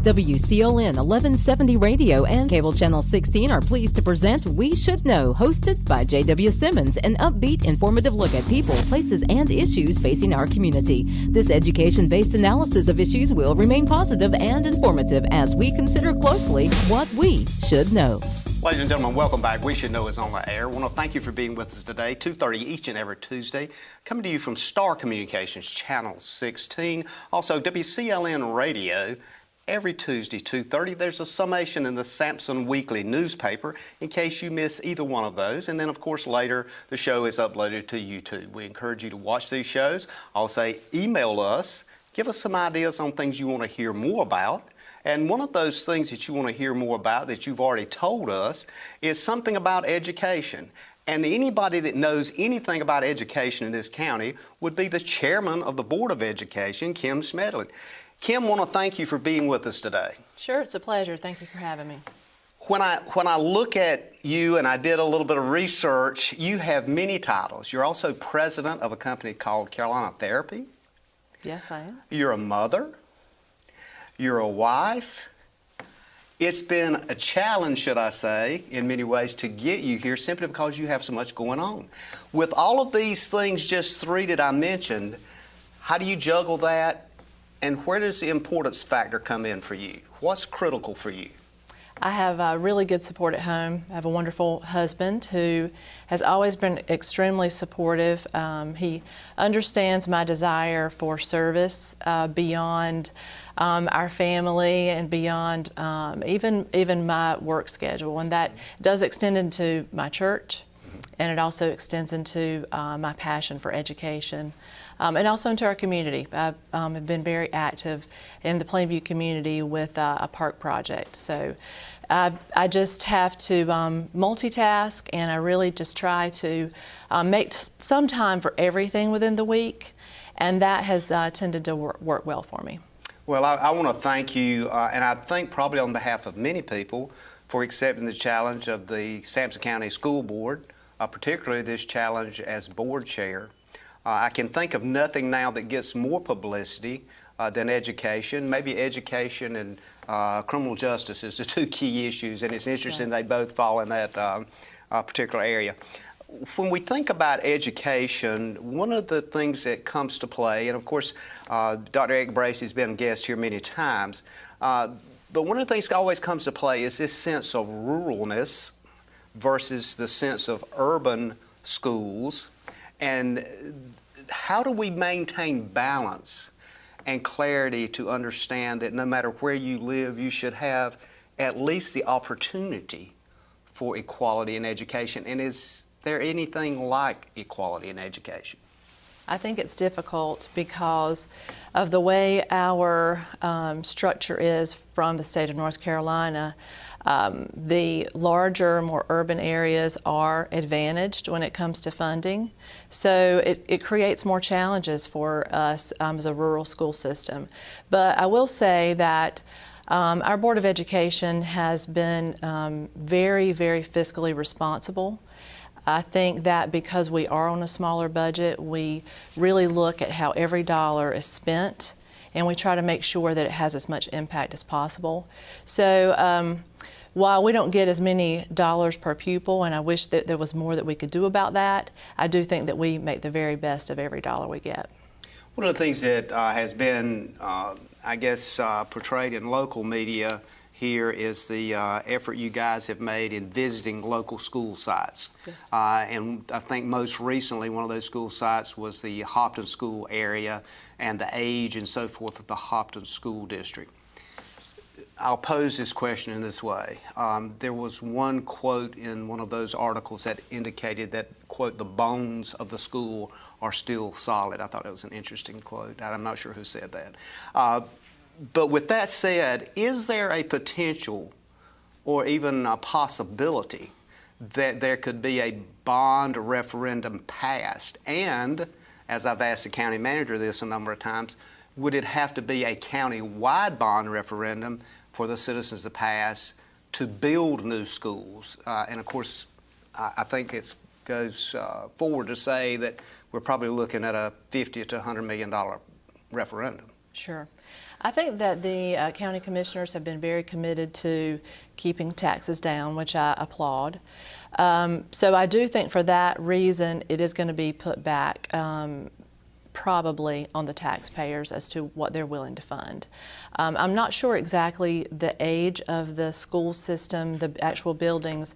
WCLN 1170 Radio and Cable Channel 16 are pleased to present We Should Know, hosted by J.W. Simmons, an upbeat, informative look at people, places, and issues facing our community. This education-based analysis of issues will remain positive and informative as we consider closely what we should know. Ladies and gentlemen, welcome back. We Should Know is on the air. I want to thank you for being with us today, 2:30 each and every Tuesday. Coming to you from Star Communications, Channel 16. Also, WCLN Radio, every Tuesday, 2:30. There's a summation in the Sampson Weekly newspaper in case you miss either one of those. And then, of course, later the show is uploaded to YouTube. We encourage you to watch these shows. I'll say email us. Give us some ideas on things you want to hear more about. And one of those things that you want to hear more about that you've already told us is something about education. And anybody that knows anything about education in this county would be the chairman of the Board of Education, Kim Schmidlin. Kim, I want to thank you for being with us today. Sure, it's a pleasure. Thank you for having me. When I look at you, and I did a little bit of research, you have many titles. You're also president of a company called Carolina Therapy. Yes, I am. You're a mother. You're a wife. It's been a challenge, should I say, in many ways to get you here simply because you have so much going on. With all of these things, just three that I mentioned, how do you juggle that, and where does the importance factor come in for you? What's critical for you? I have really good support at home. I have a wonderful husband who has always been extremely supportive. He understands my desire for service beyond our family and beyond even my work schedule, and that does extend into my church, and it also extends into my passion for education. And also into our community. I have been very active in the Plainview community with a park project. So I just have to multitask, and I really just try to make some time for everything within the week, and that has tended to work well for me. Well, I want to thank you, and I think probably on behalf of many people, for accepting the challenge of the Sampson County School Board, particularly this challenge as board chair. I can think of nothing now that gets more publicity than education. Maybe education and criminal justice is the two key issues, and it's interesting they both fall in that particular area. When we think about education, one of the things that comes to play, and of course Dr. Eric Bracey has been a guest here many times, but one of the things that always comes to play is this sense of ruralness versus the sense of urban schools. And how do we maintain balance and clarity to understand that no matter where you live, you should have at least the opportunity for equality in education? And is there anything like equality in education? I think it's difficult because of the way our structure is from the state of North Carolina. The larger, more urban areas are advantaged when it comes to funding. So it creates more challenges for us as a rural school system. But I will say that our Board of Education has been very, very fiscally responsible. I think that because we are on a smaller budget, we really look at how every dollar is spent, and we try to make sure that it has as much impact as possible. So while we don't get as many dollars per pupil, and I wish that there was more that we could do about that, I do think that we make the very best of every dollar we get. One of the things that has been, I guess, portrayed in local media here is the effort you guys have made in visiting local school sites. Yes. And I think most recently one of those school sites was the Hopton School area and the age and so forth of the Hopton School District. I'll pose this question in this way. There was one quote in one of those articles that indicated that, quote, the bones of the school are still solid. I thought it was an interesting quote. I'm not sure who said that. But with that said, is there a potential or even a possibility that there could be a bond referendum passed? And, as I've asked the county manager this a number of times, would it have to be a county-wide bond referendum for the citizens to pass to build new schools? And of course, I think it goes forward to say that we're probably looking at a $50 to $100 million referendum. Sure. I think that the county commissioners have been very committed to keeping taxes down, which I applaud. So I do think for that reason it is going to be put back probably on the taxpayers as to what they're willing to fund. I'm not sure exactly the age of the school system, the actual buildings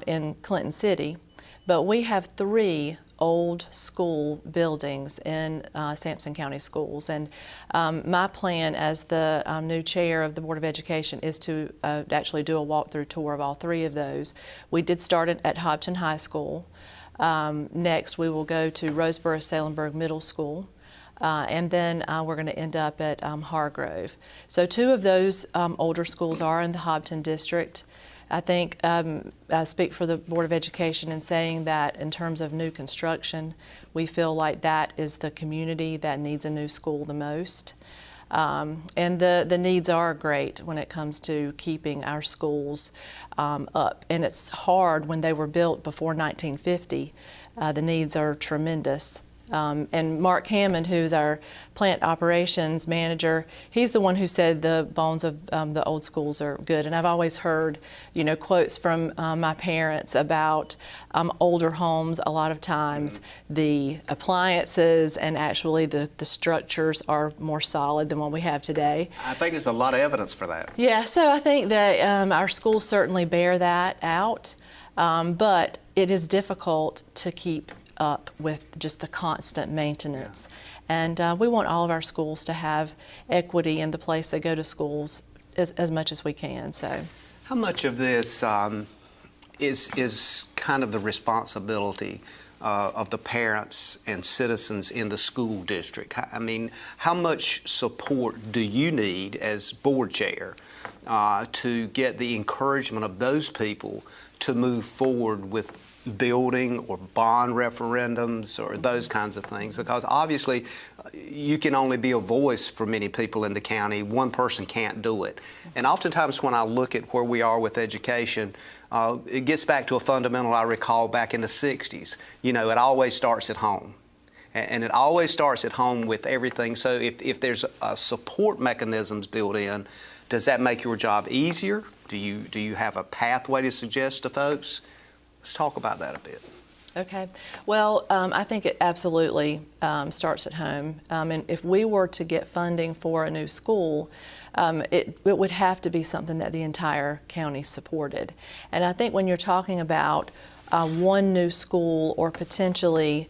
in Clinton City, but we have 3 old school buildings in Sampson County Schools, and my plan as the new chair of the Board of Education is to actually do a walkthrough tour of all 3 of those. We did start at Hobton High School. Next we will go to Roseboro-Salemburg Middle School, and then we're going to end up at Hargrove. So 2 of those older schools are in the Hobton district. I think I speak for the Board of Education in saying that in terms of new construction, we feel like that is the community that needs a new school the most. And the needs are great when it comes to keeping our schools up. And it's hard when they were built before 1950. The needs are tremendous. And Mark Hammond, who's our plant operations manager, he's the one who said the bones of the old schools are good. And I've always heard, you know, quotes from my parents about older homes. A lot of times the appliances and actually the structures are more solid than what we have today. I think there's a lot of evidence for that. Yeah, so I think that our schools certainly bear that out, but it is difficult to keep up with just the constant maintenance. And we want all of our schools to have equity in the place they go to schools as much as we can. So, how much of this is kind of the responsibility of the parents and citizens in the school district? I mean, how much support do you need as board chair to get the encouragement of those people to move forward with building or bond referendums or those kinds of things? Because obviously you can only be a voice for many people in the county. One person can't do it. And oftentimes when I look at where we are with education, it gets back to a fundamental I recall back in the 60s. You know, it always starts at home. And it always starts at home with everything. So if there's support mechanisms built in, does that make your job easier? Do you have a pathway to suggest to folks? Let's talk about that a bit. Okay. Well, I think it absolutely starts at home. And if we were to get funding for a new school, it would have to be something that the entire county supported. And I think when you're talking about one new school or potentially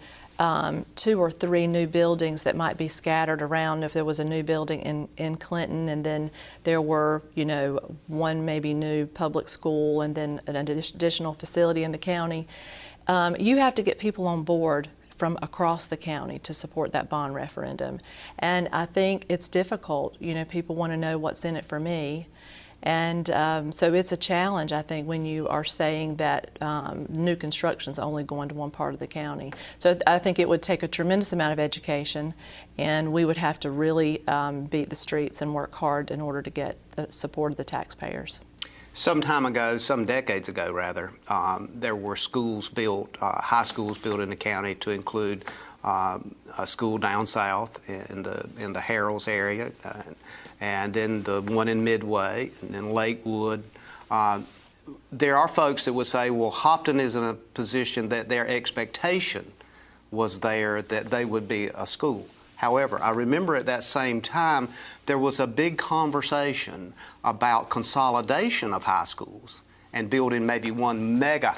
2 or 3 new buildings that might be scattered around, if there was a new building in Clinton and then there were, you know, 1 maybe new public school and then an additional facility in the county, you have to get people on board from across the county to support that bond referendum. And I think it's difficult. You know, people want to know what's in it for me. And so it's a challenge, I think, when you are saying that new construction is only going to one part of the county. So I think it would take a tremendous amount of education, and we would have to really beat the streets and work hard in order to get the support of the taxpayers. Some time ago, some decades ago rather, there were schools built, high schools built in the county to include a school down south in the Harrells area, and then the one in Midway, and then Lakewood. There are folks that would say, well, Hopton is in a position that their expectation was there that they would be a school. However, I remember at that same time there was a big conversation about consolidation of high schools and building maybe one mega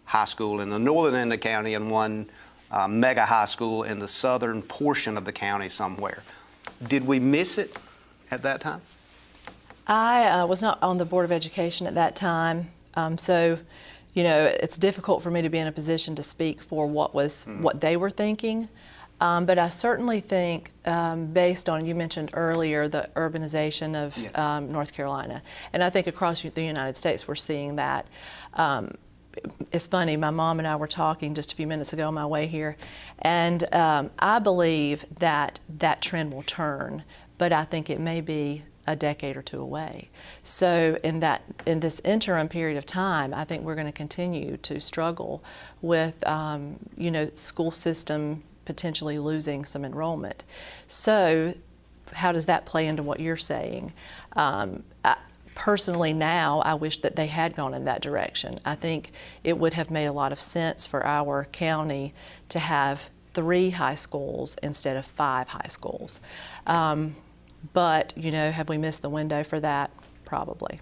high school in the northern end of the county and one mega high school in the southern portion of the county somewhere. Did we miss it at that time? I was not on the Board of Education at that time, so you know, it's difficult for me to be in a position to speak for what they were thinking. But I certainly think, based on, you mentioned earlier, the urbanization of yes. North Carolina, and I think across the United States we're seeing that. It's funny, my mom and I were talking just a few minutes ago on my way here, and I believe that that trend will turn, but I think it may be a decade or 2 away. So in this interim period of time, I think we're going to continue to struggle with, you know, school system potentially losing some enrollment. So how does that play into what you're saying? Personally now, I wish that they had gone in that direction. I think it would have made a lot of sense for our county to have 3 high schools instead of 5 high schools. But, you know, have we missed the window for that? Probably.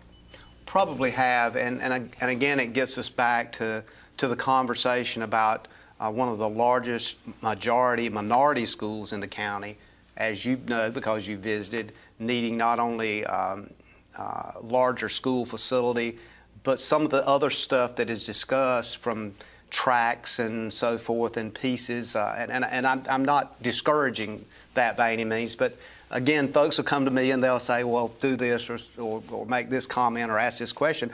Probably have, and again, it gets us back to the conversation about one of the largest minority schools in the county, as you know because you visited, needing not only larger school facility, but some of the other stuff that is discussed from tracks and so forth and pieces, and I'm not discouraging that by any means, but again, folks will come to me and they'll say, well, do this or make this comment or ask this question.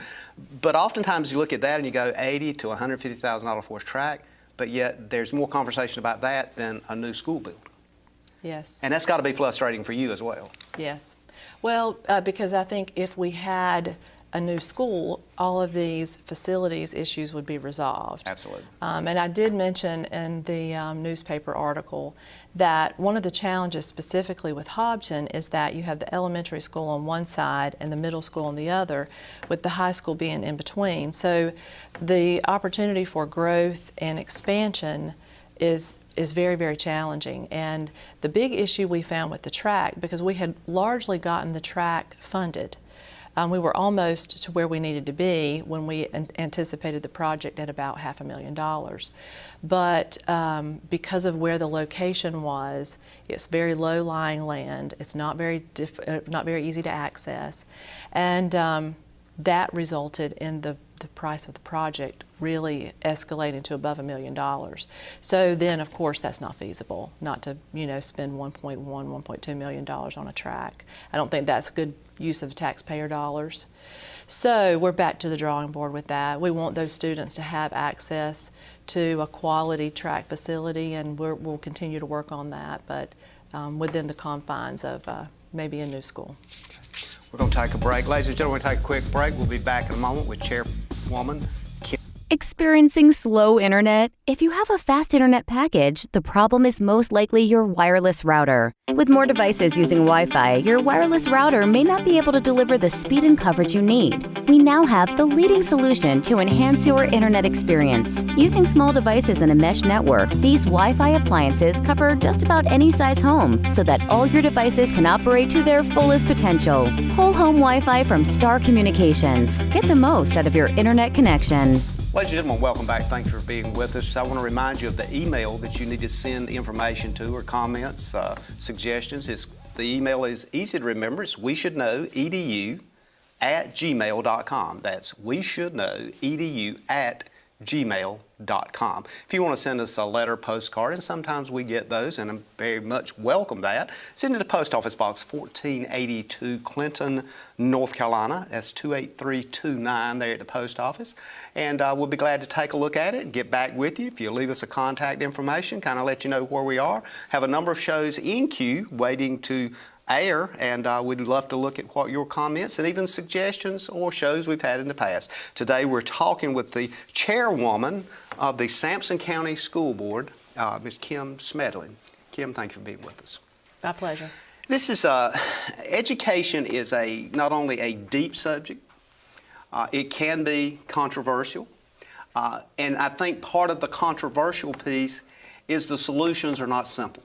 But oftentimes you look at that and you go $80,000 to $150,000 for a track, but yet there's more conversation about that than a new school building. Yes. And that's got to be frustrating for you as well. Yes. Well, because I think if we had a new school, all of these facilities issues would be resolved. Absolutely. And I did mention in the newspaper article that one of the challenges specifically with Hobton is that you have the elementary school on one side and the middle school on the other, with the high school being in between. So the opportunity for growth and expansion is very, very challenging. And the big issue we found with the track, because we had largely gotten the track funded, we were almost to where we needed to be when we anticipated the project at about $500,000. But because of where the location was, it's very low-lying land. It's not very easy to access, and that resulted in the price of the project really escalating to above $1 million. So then, of course, that's not feasible, not to spend $1.2 million on a track. I don't think that's good use of taxpayer dollars. So we're back to the drawing board with that. We want those students to have access to a quality track facility, and we'll continue to work on that, but within the confines of maybe a new school. We're going to take a break. Ladies and gentlemen, we're going to take a quick break. We'll be back in a moment with Chairwoman Kim. Experiencing slow internet? If you have a fast internet package, the problem is most likely your wireless router. With more devices using Wi-Fi, your wireless router may not be able to deliver the speed and coverage you need. We now have the leading solution to enhance your internet experience. Using small devices in a mesh network, these Wi-Fi appliances cover just about any size home so that all your devices can operate to their fullest potential. Whole home Wi-Fi from Star Communications. Get the most out of your internet connection. Ladies and gentlemen, welcome back. Thanks for being with us. I want to remind you of the email that you need to send information to, or comments, suggestions. The email is easy to remember. It's weshouldknowedu@gmail.com. That's weshouldknowedu@gmail.com. If you want to send us a letter, postcard, and sometimes we get those, and I very much welcome that, send it to Post Office Box 1482, Clinton, North Carolina. That's 28329 there at the post office. And we'll be glad to take a look at it and get back with you. If you leave us a contact information, kind of let you know where we are. Have a number of shows in queue waiting to air, and we'd love to look at what your comments and even suggestions or shows we've had in the past. Today we're talking with the chairwoman of the Sampson County School Board, Ms. Kim Schmidlin. Kim, thank you for being with us. My pleasure. This is education is not only a deep subject, it can be controversial, and I think part of the controversial piece is the solutions are not simple.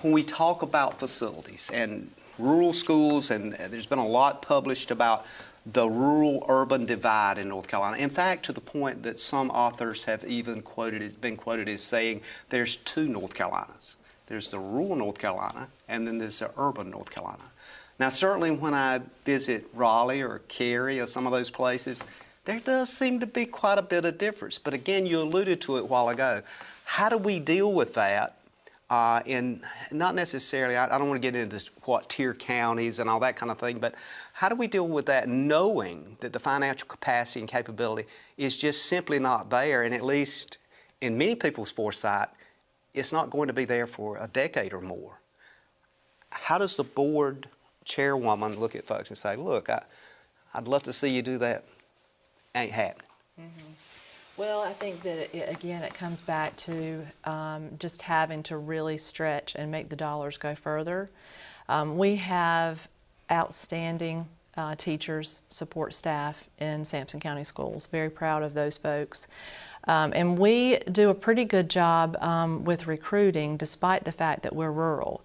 When we talk about facilities and rural schools, and there's been a lot published about the rural-urban divide in North Carolina. In fact, to the point that some authors have even been quoted as saying there's 2 North Carolinas. There's the rural North Carolina, and then there's the urban North Carolina. Now, certainly when I visit Raleigh or Cary or some of those places, there does seem to be quite a bit of difference. But again, you alluded to it a while ago. How do we deal with that? And not necessarily, I don't want to get into what tier counties and all that kind of thing, but how do we deal with that knowing that the financial capacity and capability is just simply not there, and at least in many people's foresight, it's not going to be there for a decade or more? How does the board chairwoman look at folks and say, look, I'd love to see you do that, ain't happening? Mm-hmm. Well, I think that, again, it comes back to just having to really stretch and make the dollars go further. We have outstanding teachers, support staff in Sampson County Schools. Very proud of those folks. And we do a pretty good job with recruiting despite the fact that we're rural.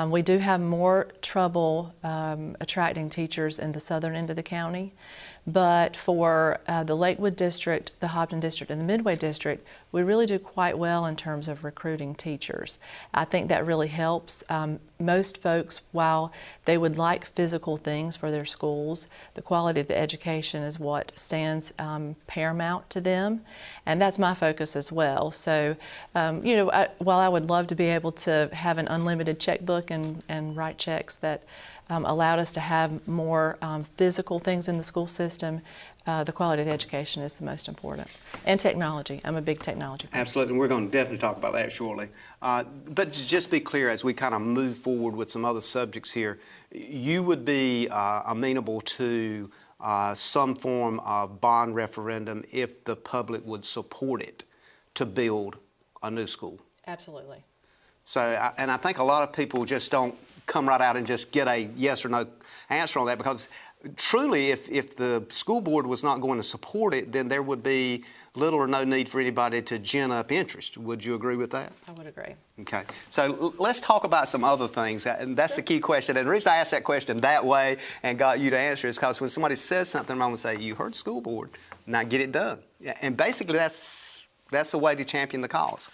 We do have more trouble attracting teachers in the southern end of the county, but for the Lakewood District, the Hopton District, and the Midway District, we really do quite well in terms of recruiting teachers. I think that really helps. Most folks, while they would like physical things for their schools, the quality of the education is what stands paramount to them, and that's my focus as well. So, you know, while I would love to be able to have an unlimited checkbook and write checks that allowed us to have more physical things in the school system, the quality of the education is the most important. And technology. I'm a big technology person. Absolutely, and we're going to definitely talk about that shortly. But to just be clear, as we kind of move forward with some other subjects here, you would be amenable to some form of bond referendum if the public would support it to build a new school? Absolutely. So, and I think a lot of people just don't come right out and just get a yes or no answer on that, because truly if the school board was not going to support it, then there would be little or no need for anybody to gin up interest. Would you agree with that? I would agree. Okay. So let's talk about some other things, and that's the key question. And the reason I asked that question that way and got you to answer is because when somebody says something, I'm going to say, you heard school board, now get it done. And basically that's the way to champion the cause.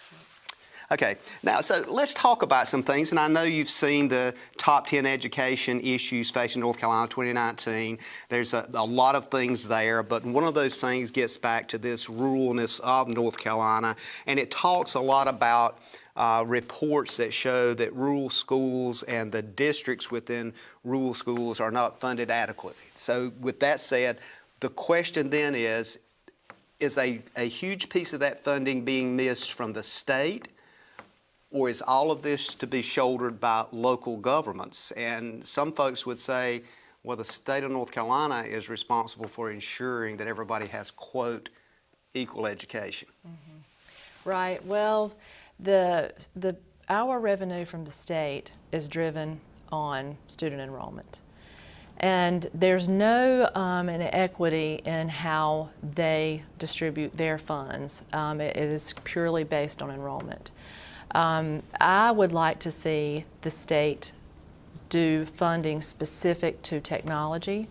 Okay, now, so let's talk about some things, and I know you've seen the top 10 education issues facing North Carolina 2019. There's a lot of things there, but one of those things gets back to this ruralness of North Carolina, and it talks a lot about reports that show that rural schools and the districts within rural schools are not funded adequately. So with that said, the question then is a huge piece of that funding being missed from the state, or is all of this to be shouldered by local governments? And some folks would say, well, the state of North Carolina is responsible for ensuring that everybody has, quote, equal education. Mm-hmm. Right. Well, our revenue from the state is driven on student enrollment. And there's no inequity in how they distribute their funds. It is purely based on enrollment. I would like to see the state do funding specific to technology.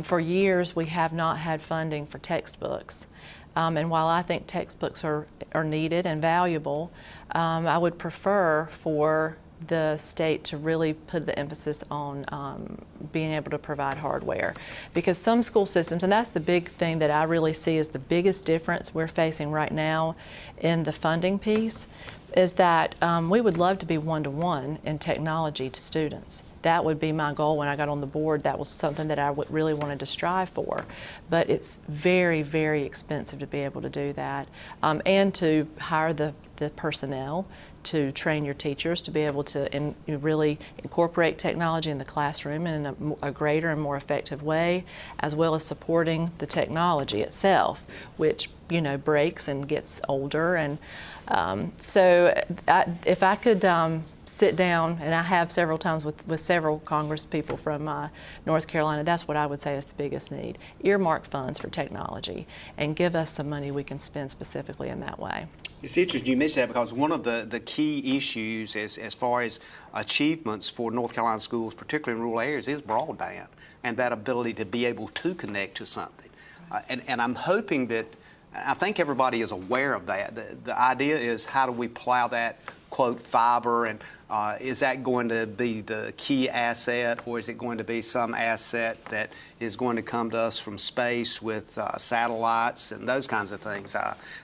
For years, we have not had funding for textbooks. And while I think textbooks are needed and valuable, I would prefer for the state to really put the emphasis on being able to provide hardware. Because some school systems, and that's the big thing that I really see is the biggest difference we're facing right now in the funding piece, is that we would love to be one-to-one in technology to students. That would be my goal when I got on the board. That was something that I really wanted to strive for. But it's very, very expensive to be able to do that, and to hire the personnel, to train your teachers to be able to really incorporate technology in the classroom in a greater and more effective way, as well as supporting the technology itself, which, you know, breaks and gets older. And so if I could sit down, and I have several times with several Congress people from North Carolina, that's what I would say is the biggest need. Earmark funds for technology and give us some money we can spend specifically in that way. It's interesting you mentioned that, because one of the key issues as far as achievements for North Carolina schools, particularly in rural areas, is broadband and that ability to be able to connect to something. And I'm hoping that, I think everybody is aware of that. The idea is, how do we plow that, quote, fiber, and is that going to be the key asset, or is it going to be some asset that is going to come to us from space with satellites and those kinds of things?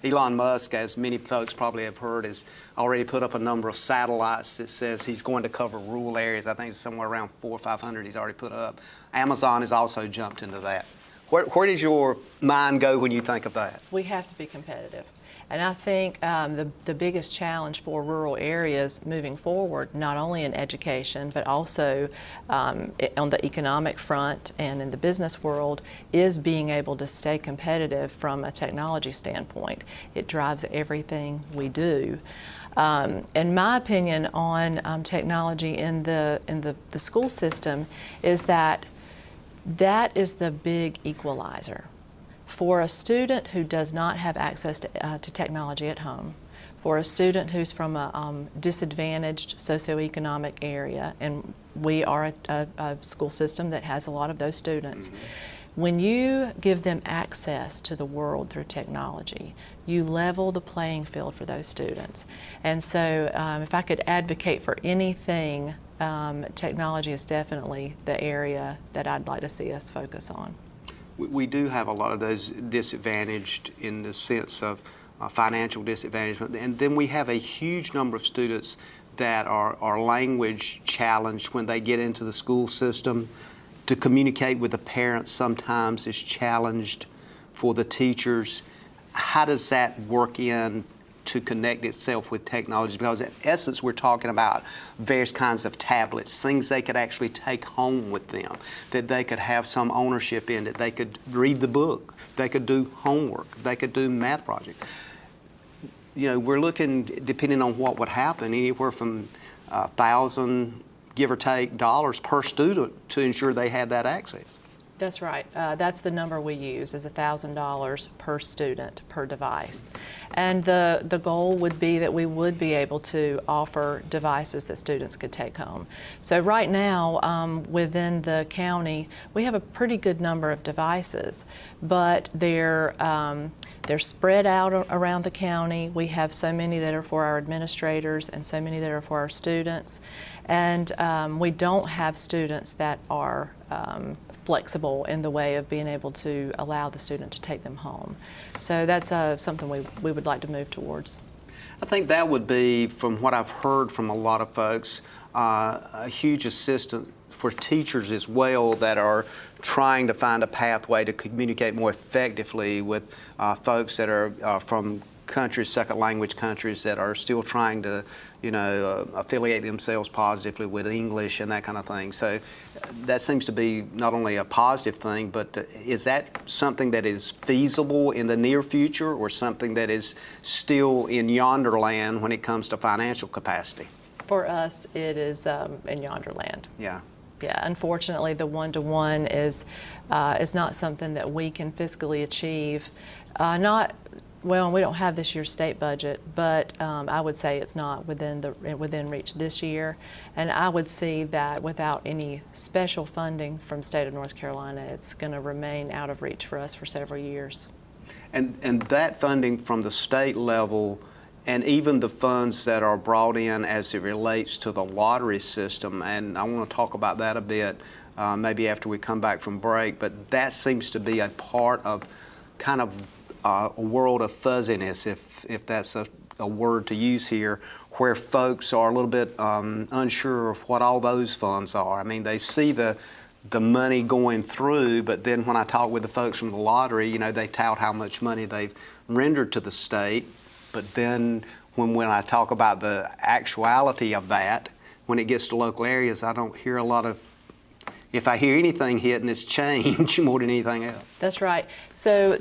Elon Musk, as many folks probably have heard, has already put up a number of satellites that says he's going to cover rural areas. I think it's somewhere around 400 or 500 he's already put up. Amazon has also jumped into that. Where does your mind go when you think of that? We have to be competitive. And I think the biggest challenge for rural areas moving forward, not only in education, but also on the economic front and in the business world, is being able to stay competitive from a technology standpoint. It drives everything we do. In my opinion on technology in the school system is that is the big equalizer. For a student who does not have access to technology at home, for a student who's from a disadvantaged socioeconomic area, and we are a school system that has a lot of those students, when you give them access to the world through technology, you level the playing field for those students. And so if I could advocate for anything, technology is definitely the area that I'd like to see us focus on. We do have a lot of those disadvantaged in the sense of financial disadvantagement, and then we have a huge number of students that are language challenged when they get into the school system. To communicate with the parents sometimes is challenged for the teachers. How does that work in to connect itself with technology? Because in essence, we're talking about various kinds of tablets, things they could actually take home with them, that they could have some ownership in, that they could read the book, they could do homework, they could do math projects. You know, we're looking, depending on what would happen, anywhere from $1,000, give or take, dollars per student to ensure they had that access. That's right. That's the number we use, is $1,000 per student per device. And the goal would be that we would be able to offer devices that students could take home. So right now, within the county, we have a pretty good number of devices, but they're spread out around the county. We have so many that are for our administrators and so many that are for our students. And we don't have students that are flexible in the way of being able to allow the student to take them home. So that's something we would like to move towards. I think that would be, from what I've heard from a lot of folks, a huge assistance for teachers as well that are trying to find a pathway to communicate more effectively with folks that are from countries, second language countries, that are still trying to, affiliate themselves positively with English and that kind of thing. So that seems to be not only a positive thing, but is that something that is feasible in the near future, or something that is still in yonder land when it comes to financial capacity? For us, it is in yonder land. Yeah. Yeah, unfortunately, the one-to-one is not something that we can fiscally achieve. Well, we don't have this year's state budget, but I would say it's not within reach this year. And I would see that without any special funding from state of North Carolina, it's going to remain out of reach for us for several years. And that funding from the state level, and even the funds that are brought in as it relates to the lottery system, and I want to talk about that a bit maybe after we come back from break, but that seems to be a part of kind of a world of fuzziness, if that's a word to use here, where folks are a little bit unsure of what all those funds are. I mean, they see the money going through, but then when I talk with the folks from the lottery, they tout how much money they've rendered to the state, but then when I talk about the actuality of that, when it gets to local areas, I don't hear a lot of, if I hear anything hitting, it's change more than anything else. That's right. So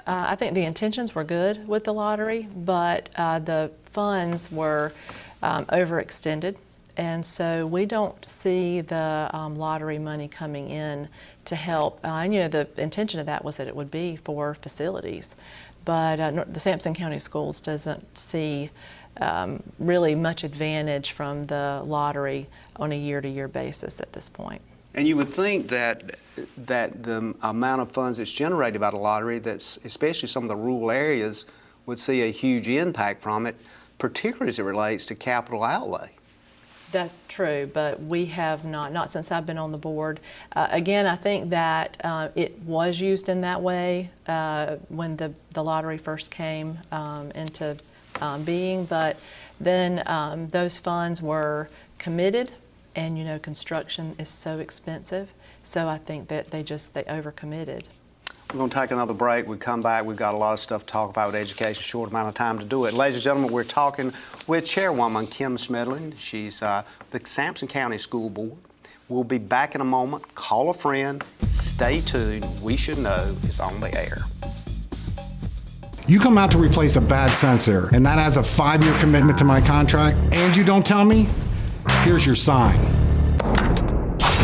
I think the intentions were good with the lottery, but the funds were overextended. And so we don't see the lottery money coming in to help. The intention of that was that it would be for facilities. But the Sampson County Schools doesn't see really much advantage from the lottery on a year-to-year basis at this point. And you would think that the amount of funds that's generated by the lottery, that's especially some of the rural areas, would see a huge impact from it, particularly as it relates to capital outlay. That's true, but we have not since I've been on the board. Again, I think that it was used in that way when the lottery first came into being, but then those funds were committed. And construction is so expensive, so I think that they overcommitted. We're going to take another break. We come back. We've got a lot of stuff to talk about with education, short amount of time to do it. Ladies and gentlemen, we're talking with Chairwoman Kim Schmidlin. She's the Sampson County School Board. We'll be back in a moment. Call a friend. Stay tuned. We Should Know is on the air. You come out to replace a bad sensor, and that adds a 5-year commitment to my contract, and you don't tell me? Here's your sign.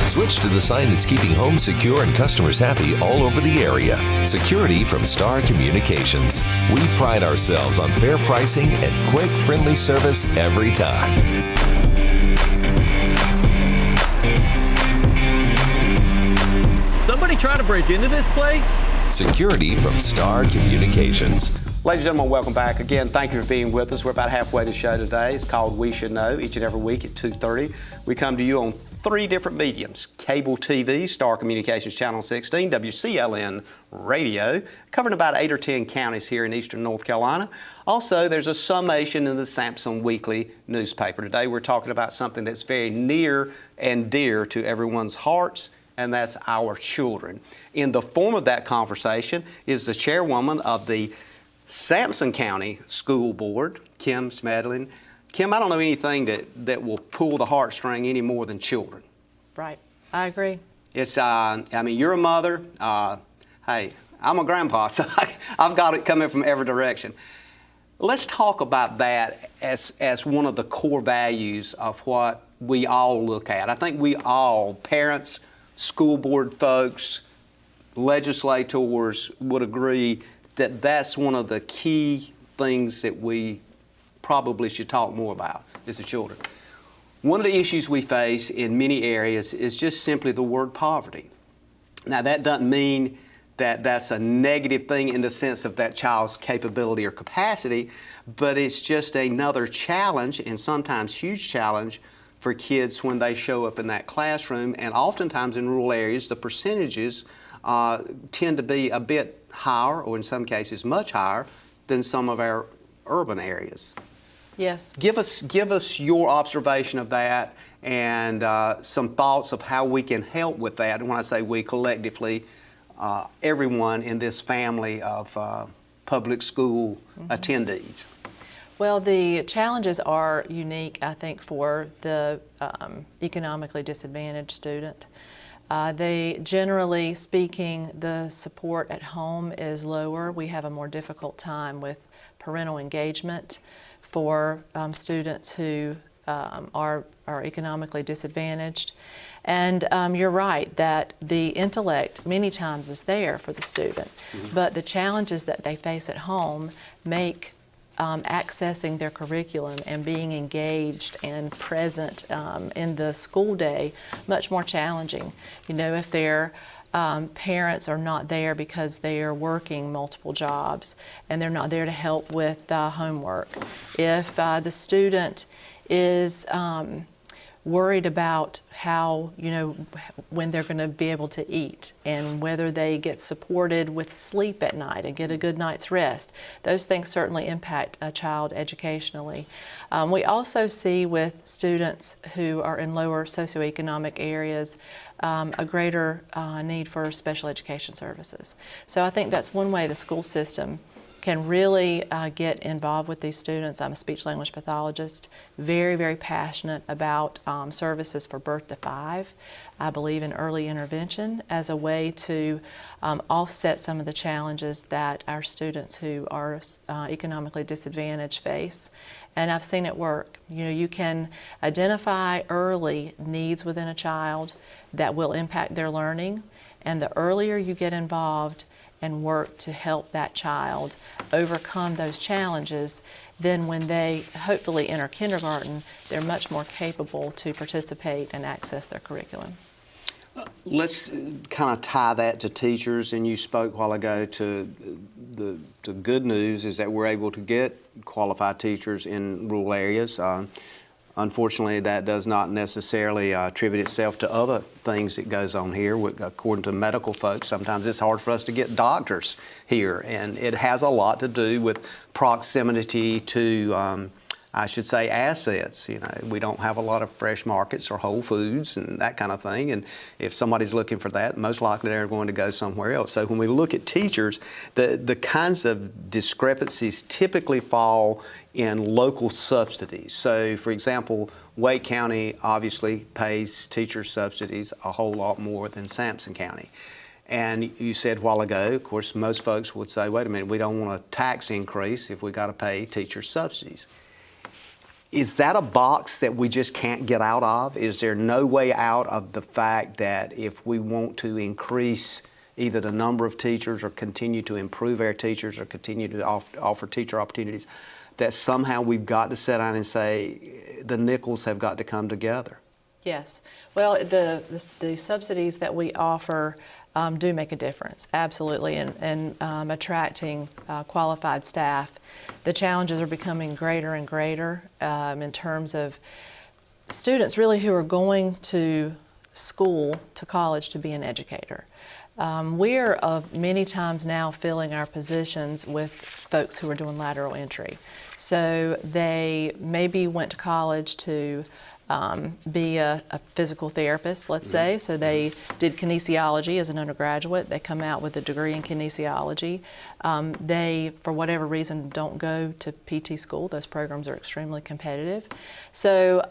Switch to the sign that's keeping homes secure and customers happy all over the area. Security from Star Communications. We pride ourselves on fair pricing and quick, friendly service every time. Somebody trying to break into this place? Security from Star Communications. Ladies and gentlemen, welcome back. Again, thank you for being with us. We're about halfway to the show today. It's called We Should Know, each and every week at 2:30. We come to you on 3 different mediums: cable TV, Star Communications Channel 16, WCLN Radio, covering about 8 or 10 counties here in eastern North Carolina. Also, there's a summation in the Sampson Weekly newspaper. Today we're talking about something that's very near and dear to everyone's hearts, and that's our children. In the form of that conversation is the chairwoman of the Sampson County School Board, Kim Schmidlin. Kim, I don't know anything that will pull the heartstring any more than children. Right. I agree. It's, I mean, you're a mother. Hey, I'm a grandpa, so I've got it coming from every direction. Let's talk about that as one of the core values of what we all look at. I think we all, parents, school board folks, legislators, would agree that that's one of the key things that we probably should talk more about is the children. One of the issues we face in many areas is just simply the word poverty. Now, that doesn't mean that that's a negative thing in the sense of that child's capability or capacity, but it's just another challenge, and sometimes huge challenge, for kids when they show up in that classroom. And oftentimes in rural areas, the percentages tend to be a bit higher, or in some cases much higher, than some of our urban areas. Yes. Give us your observation of that and some thoughts of how we can help with that. And when I say we, collectively, everyone in this family of public school attendees. Well, the challenges are unique, I think, for the economically disadvantaged student. They, generally speaking, the support at home is lower. We have a more difficult time with parental engagement for students who are economically disadvantaged. And you're right that the intellect many times is there for the student, but the challenges that they face at home make accessing their curriculum and being engaged and present in the school day much more challenging. You know, if their parents are not there because they are working multiple jobs and they're not there to help with homework, if the student is worried about how, you know, when they're going to be able to eat and whether they get supported with sleep at night and get a good night's rest. Those things certainly impact a child educationally. We also see with students who are in lower socioeconomic areas a greater need for special education services. So I think that's one way the school system can really get involved with these students. I'm a speech-language pathologist, very, very passionate about services for birth to 5. I believe in early intervention as a way to offset some of the challenges that our students who are economically disadvantaged face. And I've seen it work. You know, you can identify early needs within a child that will impact their learning, and the earlier you get involved and work to help that child overcome those challenges, then when they hopefully enter kindergarten, they're much more capable to participate and access their curriculum. Let's kind of tie that to teachers, and you spoke a while ago to the good news is that we're able to get qualified teachers in rural areas. Unfortunately, that does not necessarily attribute itself to other things that goes on here. According to medical folks, sometimes it's hard for us to get doctors here, and it has a lot to do with proximity to I should say, assets. You know, we don't have a lot of fresh markets or Whole Foods and that kind of thing. And if somebody's looking for that, most likely they're going to go somewhere else. So when we look at teachers, the kinds of discrepancies typically fall in local subsidies. So, for example, Wake County obviously pays teacher subsidies a whole lot more than Sampson County. And you said a while ago, of course, most folks would say, wait a minute, we don't want a tax increase if we got to pay teacher subsidies. Is that a box that we just can't get out of? Is there no way out of the fact that if we want to increase either the number of teachers or continue to improve our teachers or continue to offer teacher opportunities, that somehow we've got to sit down and say the nickels have got to come together? Yes. Well, the subsidies that we offer do make a difference, absolutely, in attracting qualified staff. The challenges are becoming greater and greater in terms of students really who are going to school, to college, to be an educator. We're many times now filling our positions with folks who are doing lateral entry. So they maybe went to college to be a physical therapist, let's say. So they did kinesiology as an undergraduate. They come out with a degree in kinesiology. They, for whatever reason, don't go to PT school. Those programs are extremely competitive. So,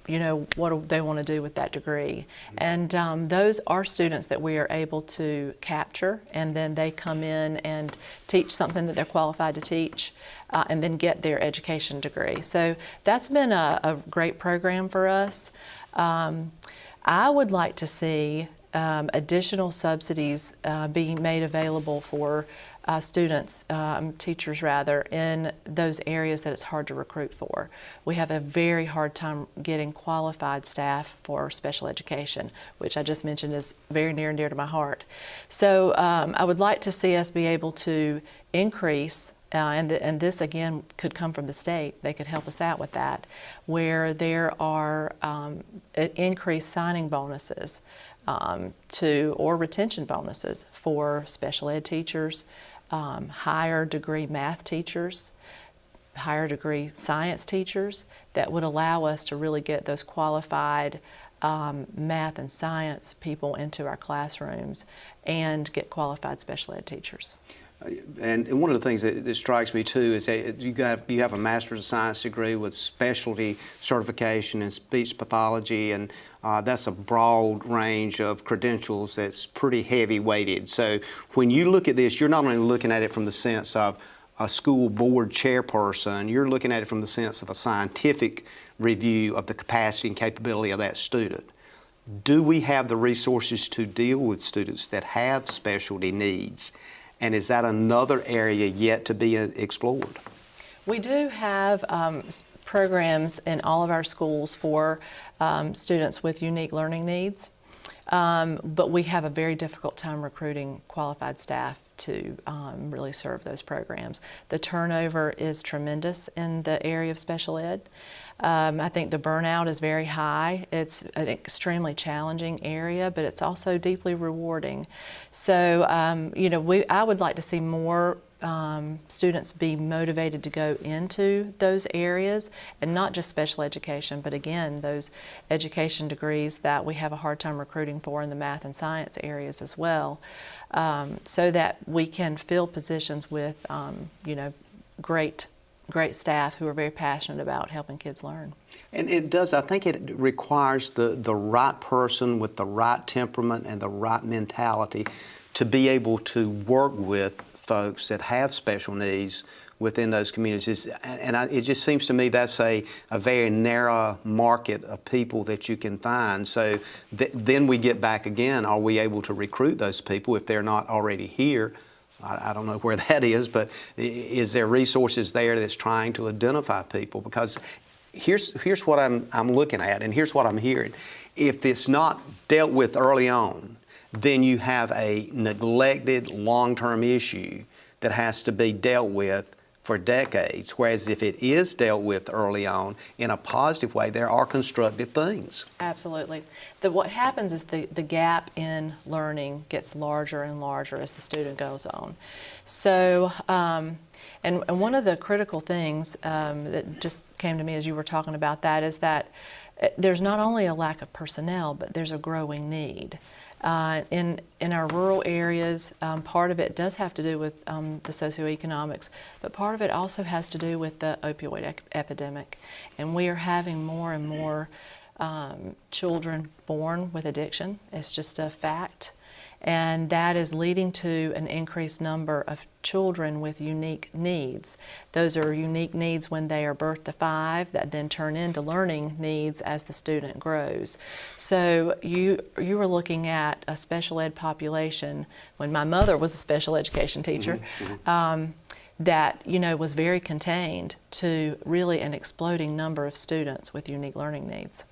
you know, what do they want to do with that degree? And those are students that we are able to capture, and then they come in and teach something that they're qualified to teach, and then get their education degree. So that's been a great program for us. I would like to see additional subsidies being made available for students, teachers rather, in those areas that it's hard to recruit for. We have a very hard time getting qualified staff for special education, which I just mentioned is very near and dear to my heart. So I would like to see us be able to increase, and this again could come from the state, they could help us out with that, where there are increased signing bonuses or retention bonuses for special ed teachers, higher degree math teachers, higher degree science teachers, that would allow us to really get those qualified math and science people into our classrooms and get qualified special ed teachers. And one of the things that strikes me too is that you have a Master's of Science degree with specialty certification in speech pathology, and that's a broad range of credentials that's pretty heavy weighted. So when you look at this, you're not only looking at it from the sense of a school board chairperson, you're looking at it from the sense of a scientific review of the capacity and capability of that student. Do we have the resources to deal with students that have specialty needs? And is that another area yet to be explored? We do have programs in all of our schools for students with unique learning needs, but we have a very difficult time recruiting qualified staff to really serve those programs. The turnover is tremendous in the area of special ed. I think the burnout is very high. It's an extremely challenging area, but it's also deeply rewarding. So, you know, I would like to see more students be motivated to go into those areas, and not just special education, but again, those education degrees that we have a hard time recruiting for in the math and science areas as well, so that we can fill positions with, you know, great staff who are very passionate about helping kids learn. And it does, I think it requires the right person with the right temperament and the right mentality to be able to work with folks that have special needs within those communities. And it just seems to me that's a very narrow market of people that you can find. So then we get back again, are we able to recruit those people if they're not already here? I don't know where that is, but is there resources there that's trying to identify people? Because here's what I'm looking at, and here's what I'm hearing. If it's not dealt with early on, then you have a neglected long-term issue that has to be dealt with for decades, whereas if it is dealt with early on in a positive way, there are constructive things. Absolutely. What happens is the gap in learning gets larger and larger as the student goes on. So, and one of the critical things that just came to me as you were talking about that is that there's not only a lack of personnel, but there's a growing need. In our rural areas, part of it does have to do with the socioeconomics, but part of it also has to do with the opioid epidemic. And we are having more and more children born with addiction. It's just a fact. And that is leading to an increased number of children with unique needs. Those are unique needs when they are birth to 5 that then turn into learning needs as the student grows. So you were looking at a special ed population when my mother was a special education teacher. That was very contained to really an exploding number of students with unique learning needs.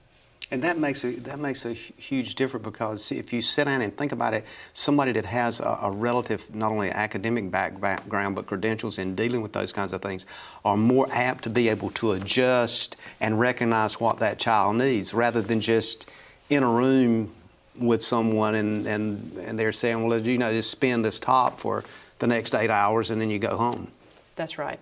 And that makes a huge difference, because if you sit down and think about it, somebody that has a relative, not only academic background, but credentials in dealing with those kinds of things, are more apt to be able to adjust and recognize what that child needs, rather than just in a room with someone and they're saying, well, just spin this top for the next 8 hours and then you go home. That's right.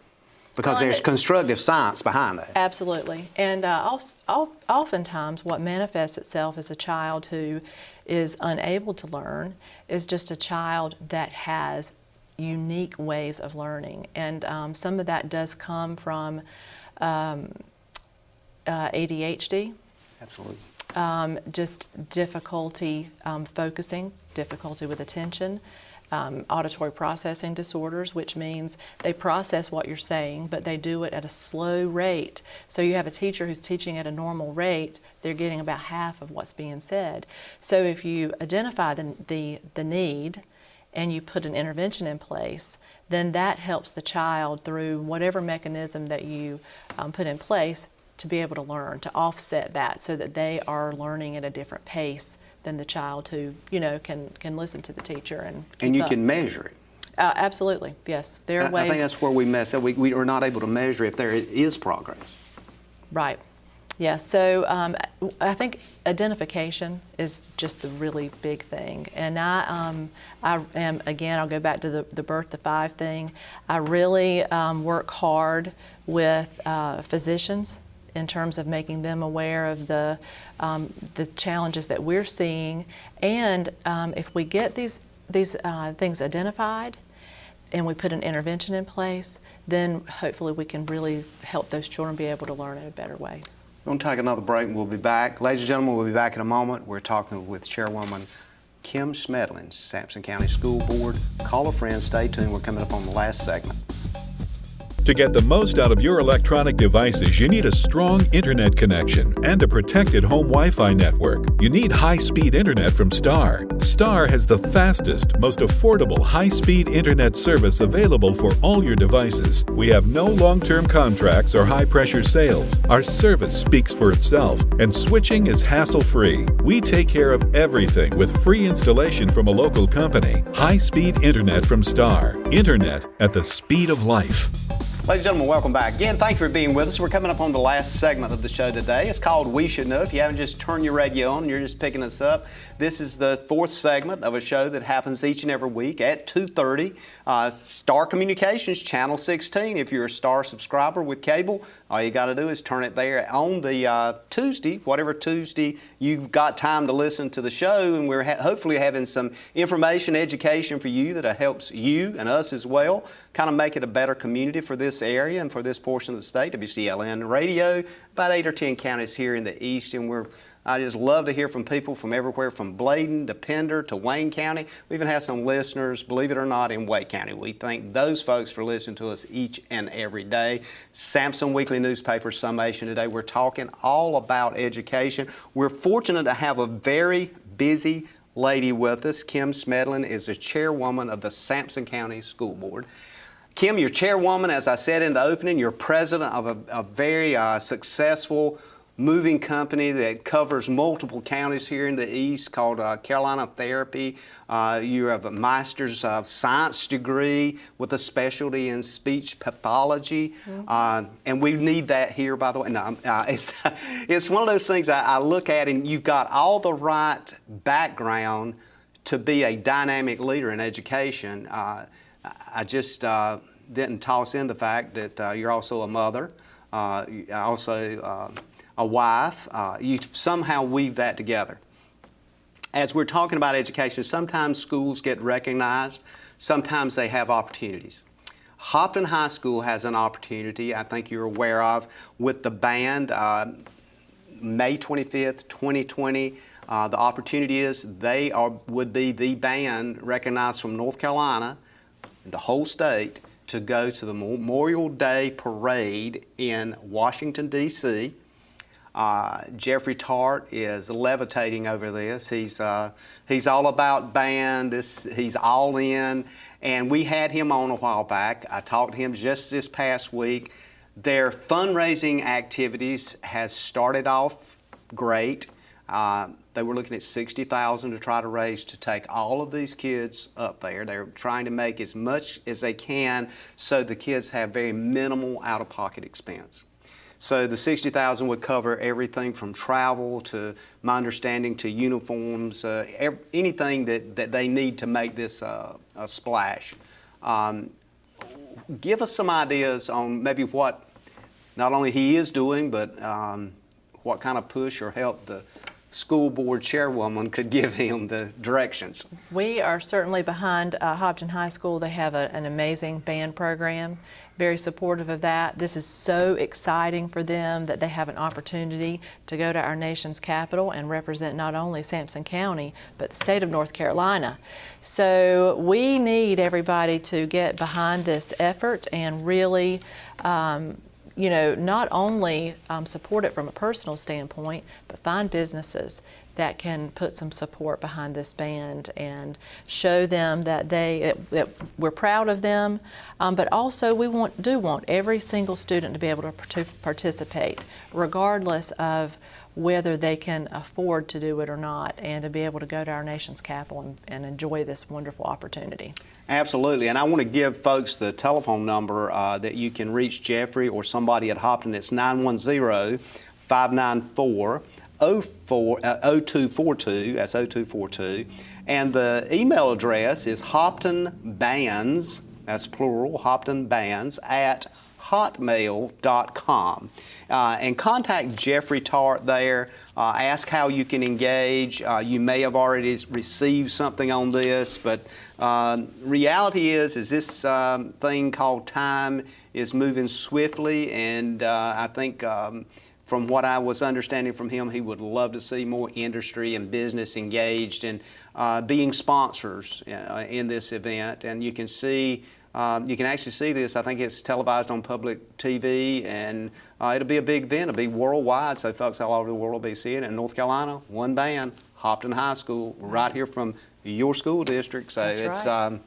Because there's constructive science behind that. Absolutely. And oftentimes what manifests itself as a child who is unable to learn is just a child that has unique ways of learning. And some of that does come from ADHD. Absolutely. Just difficulty focusing, difficulty with attention. Auditory processing disorders, which means they process what you're saying, but they do it at a slow rate. So you have a teacher who's teaching at a normal rate, they're getting about half of what's being said. So if you identify the need and you put an intervention in place, then that helps the child through whatever mechanism that you put in place to be able to learn, to offset that so that they are learning at a different pace than the child who, can listen to the teacher and keep And you up. can measure it. Absolutely, yes. There are ways. I think that's where we mess up. We are not able to measure if there is progress. Right. Yes. So I think identification is just the really big thing. And I am, again, I'll go back to the birth to 5 thing. I really work hard with physicians in terms of making them aware of the challenges that we're seeing, and if we get these things identified and we put an intervention in place, then hopefully we can really help those children be able to learn in a better way. We're going to take another break and we'll be back. Ladies and gentlemen, we'll be back in a moment. We're talking with Chairwoman Kim Schmidlin, Sampson County School Board. Call a friend, stay tuned. We're coming up on the last segment. To get the most out of your electronic devices, you need a strong internet connection and a protected home Wi-Fi network. You need high-speed internet from Star. Star has the fastest, most affordable high-speed internet service available for all your devices. We have no long-term contracts or high-pressure sales. Our service speaks for itself, and switching is hassle-free. We take care of everything with free installation from a local company. High-speed internet from Star. Internet at the speed of life. Ladies and gentlemen, welcome back. Again, thank you for being with us. We're coming up on the last segment of the show today. It's called We Should Know. If you haven't just turned your radio on and you're just picking us up, this is the 4th segment of a show that happens each and every week at 2:30. Star Communications, Channel 16. If you're a Star subscriber with cable, all you got to do is turn it there on the Tuesday, whatever Tuesday you've got time to listen to the show, and we're hopefully having some information, education for you that helps you and us as well, kind of make it a better community for this area and for this portion of the state. WCLN Radio, about 8 or 10 counties here in the east, and I just love to hear from people from everywhere, from Bladen to Pender to Wayne County. We even have some listeners, believe it or not, in Wake County. We thank those folks for listening to us each and every day. Sampson Weekly Newspaper Summation today. We're talking all about education. We're fortunate to have a very busy lady with us. Kim Schmidlin is the chairwoman of the Sampson County School Board. Kim, you're chairwoman, as I said in the opening. You're president of a very successful moving company that covers multiple counties here in the East called Carolina Therapy. You have a Master's of Science degree with a specialty in speech pathology. And we need that here, by the way. No, it's one of those things I look at, and you've got all the right background to be a dynamic leader in education. I just didn't toss in the fact that you're also a mother, also a wife. You somehow weave that together. As we're talking about education, sometimes schools get recognized, sometimes they have opportunities. Hopton High School has an opportunity, I think you're aware of, with the band, May 25th, 2020. The opportunity is they would be the band recognized from North Carolina, the whole state, to go to the Memorial Day Parade in Washington, D.C. Jeffrey Tart is levitating over this. He's all about band. He's all in. And we had him on a while back. I talked to him just this past week. Their fundraising activities has started off great. They were looking at $60,000 to try to raise to take all of these kids up there. They're trying to make as much as they can so the kids have very minimal out-of-pocket expense. So the $60,000 would cover everything from travel to, my understanding, to uniforms, anything that they need to make this a splash. Give us some ideas on maybe what not only he is doing, but what kind of push or help the school board chairwoman could give him the directions. We are certainly behind Hopton High School. They have an amazing band program, very supportive of that. This is so exciting for them that they have an opportunity to go to our nation's capital and represent not only Sampson County, but the state of North Carolina. So we need everybody to get behind this effort and really not only support it from a personal standpoint, but find businesses that can put some support behind this band and show them that that we're proud of them, but also we do want every single student to be able to participate, regardless of whether they can afford to do it or not, and to be able to go to our nation's capital and enjoy this wonderful opportunity. Absolutely, and I want to give folks the telephone number that you can reach Jeffrey or somebody at Hopton. It's 910-594-0242, that's 0242, and the email address is hoptonbands, that's plural, hoptonbands, at hotmail.com. And contact Jeffrey Tart there. Ask how you can engage. You may have already received something on this, but reality is this thing called time is moving swiftly, and I think from what I was understanding from him, he would love to see more industry and business engaged in being sponsors in this event. And you can see, you can actually see this. I think it's televised on public TV, and it'll be a big event. It'll be worldwide, so folks all over the world will be seeing it. In North Carolina, one band, Hopton High School, right here from your school district. So That's right.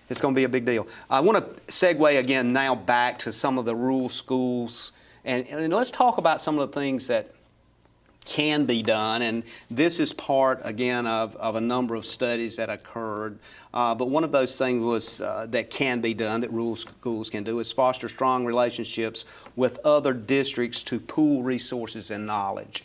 It's going to be a big deal. I want to segue again now back to some of the rural schools, and let's talk about some of the things that can be done, and this is part, again, of a number of studies that occurred. But one of those things was that can be done, that rural schools can do, is foster strong relationships with other districts to pool resources and knowledge.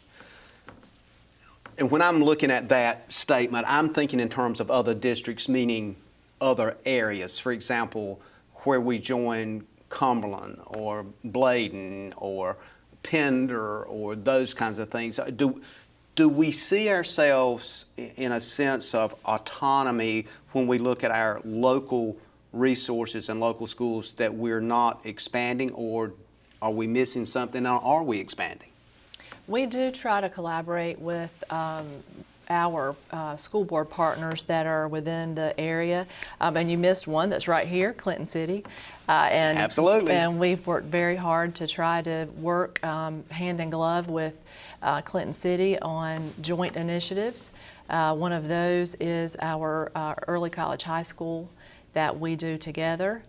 And when I'm looking at that statement, I'm thinking in terms of other districts, meaning other areas. For example, where we join Cumberland or Bladen or Pender or those kinds of things. Do we see ourselves in a sense of autonomy when we look at our local resources and local schools that we're not expanding, or are we missing something, or are we expanding? We do try to collaborate with our school board partners that are within the area, and you missed one that's right here, Clinton City. Absolutely. And we've worked very hard to try to work hand in glove with Clinton City on joint initiatives. One of those is our early college high school that we do together.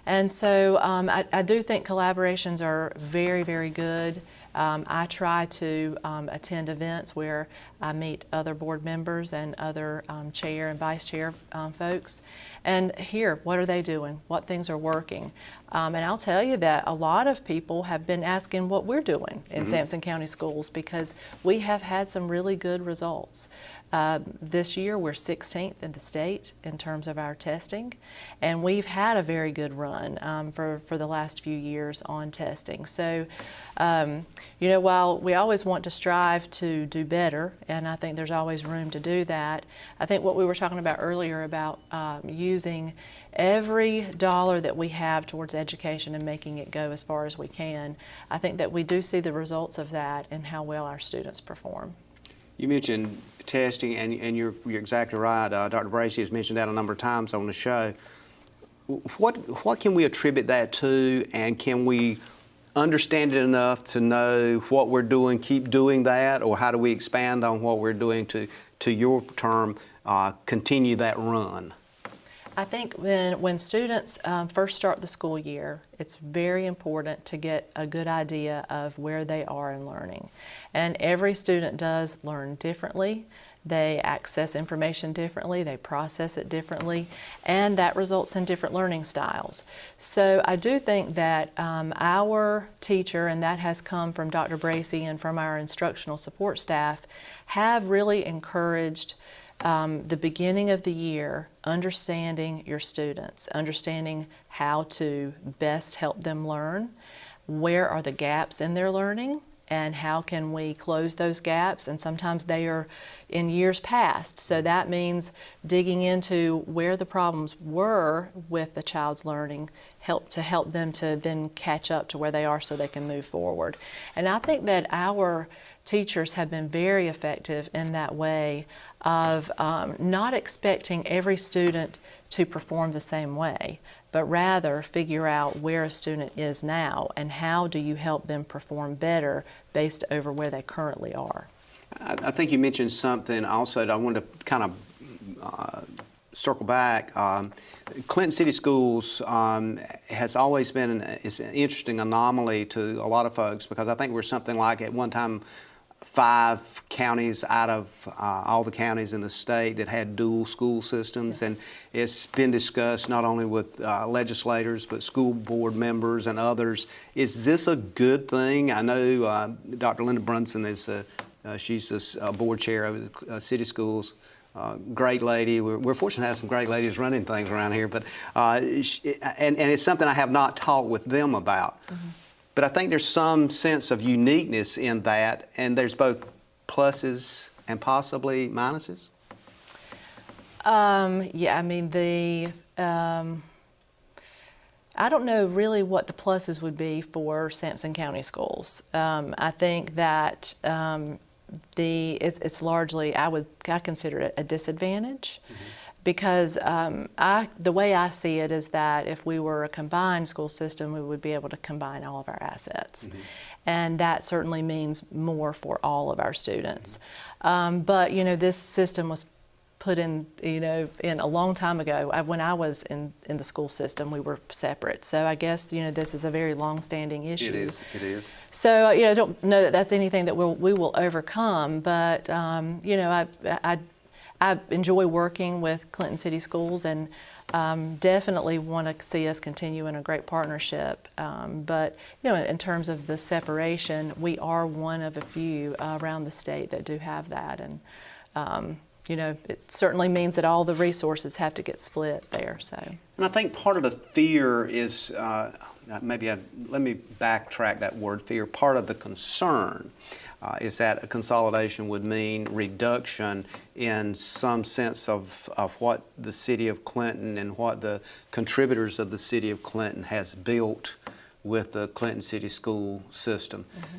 And so I do think collaborations are very, very good. I try to attend events where I meet other board members and other chair and vice chair folks and hear what are they doing, what things are working. And I'll tell you that a lot of people have been asking what we're doing in Sampson County Schools because we have had some really good results. This year we're 16th in the state in terms of our testing, and we've had a very good run for the last few years on testing. So, you know, while we always want to strive to do better, and I think there's always room to do that, I think what we were talking about earlier about using every dollar that we have towards education and making it go as far as we can, I think that we do see the results of that in how well our students perform. You mentioned testing, and you're exactly right. Dr. Bracey has mentioned that a number of times on the show. What can we attribute that to, and can we understand it enough to know what we're doing, keep doing that, or how do we expand on what we're doing to your term, continue that run? I think when students first start the school year, it's very important to get a good idea of where they are in learning. And every student does learn differently. They access information differently, they process it differently, and that results in different learning styles. So I do think that our teacher, and that has come from Dr. Bracey and from our instructional support staff, have really encouraged the beginning of the year, understanding your students, understanding how to best help them learn, where are the gaps in their learning, and how can we close those gaps, and sometimes they are in years past. So that means digging into where the problems were with the child's learning, help them to then catch up to where they are so they can move forward. And I think that our teachers have been very effective in that way of not expecting every student to perform the same way, but rather figure out where a student is now and how do you help them perform better based over where they currently are. I think you mentioned something also that I wanted to kind of circle back. Clinton City Schools has always been an interesting anomaly to a lot of folks, because I think we're something like at one time 5 counties out of all the counties in the state that had dual school systems. Yes. And it's been discussed not only with legislators but school board members and others. Is this a good thing? I know Dr. Linda Brunson is she's the board chair of the city schools. Great lady. We're fortunate to have some great ladies running things around here. But and it's something I have not talked with them about. Mm-hmm. But I think there's some sense of uniqueness in that, and there's both pluses and possibly minuses. Yeah, I mean I don't know really what the pluses would be for Sampson County Schools. I think that it's largely, I consider it a disadvantage. Mm-hmm. Because the way I see it is that if we were a combined school system, we would be able to combine all of our assets. Mm-hmm. And that certainly means more for all of our students. But, you know, this system was put in, you know, in a long time ago. When I was in the school system, we were separate. So I guess, you know, this is a very long-standing issue. It is. So, you know, I don't know that that's anything that we will overcome, but, you know, I enjoy working with Clinton City Schools and definitely want to see us continue in a great partnership. But, you know, in terms of the separation, we are one of a few around the state that do have that. And, you know, it certainly means that all the resources have to get split there. So. And I think part of the fear is, let me backtrack that word fear, part of the concern is that a consolidation would mean reduction in some sense of what the city of Clinton and what the contributors of the city of Clinton has built with the Clinton City School system. Mm-hmm.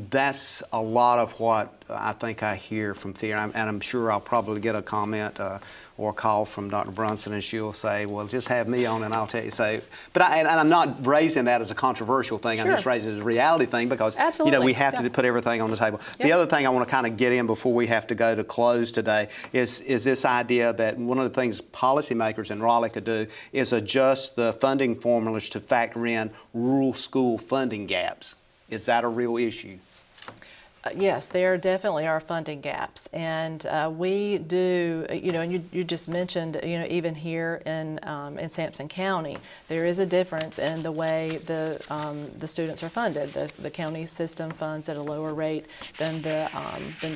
That's a lot of what I think I hear from fear, and I'm sure I'll probably get a comment or a call from Dr. Brunson, and she'll say, well, just have me on and I'll tell you. So, but I'm not raising that as a controversial thing. Sure. I'm just raising it as a reality thing because, you know, we have to put everything on the table. Yeah. The other thing I want to kind of get in before we have to go to close today is this idea that one of the things policymakers in Raleigh could do is adjust the funding formulas to factor in rural school funding gaps. Is that a real issue? Yes, there definitely are funding gaps, and we do, and you just mentioned, even here in Sampson County, there is a difference in the way the students are funded. The county system funds at a lower rate than the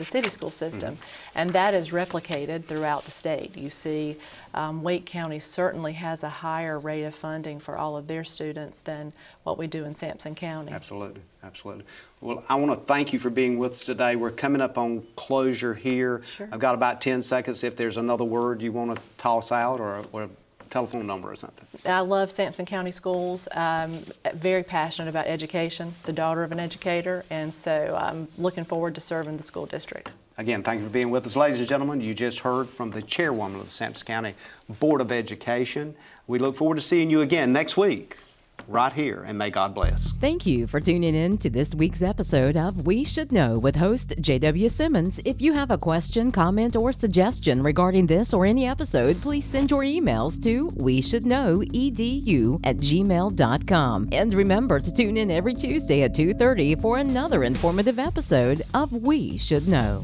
city school system, and that is replicated throughout the state. You see, Wake County certainly has a higher rate of funding for all of their students than what we do in Sampson County. Absolutely, absolutely. Well, I want to thank you for being with us today. We're coming up on closure here. Sure. I've got about 10 seconds if there's another word you want to toss out or a telephone number or something. I love Sampson County Schools. Very passionate about education, the daughter of an educator, and so I'm looking forward to serving the school district. Again, thank you for being with us. Ladies and gentlemen, you just heard from the chairwoman of the Sampson County Board of Education. We look forward to seeing you again next week, right here, and may God bless. Thank you for tuning in to this week's episode of We Should Know with host J.W. Simmons. If you have a question, comment, or suggestion regarding this or any episode, please send your emails to weshouldknowedu@gmail.com. And remember to tune in every Tuesday at 2:30 for another informative episode of We Should Know.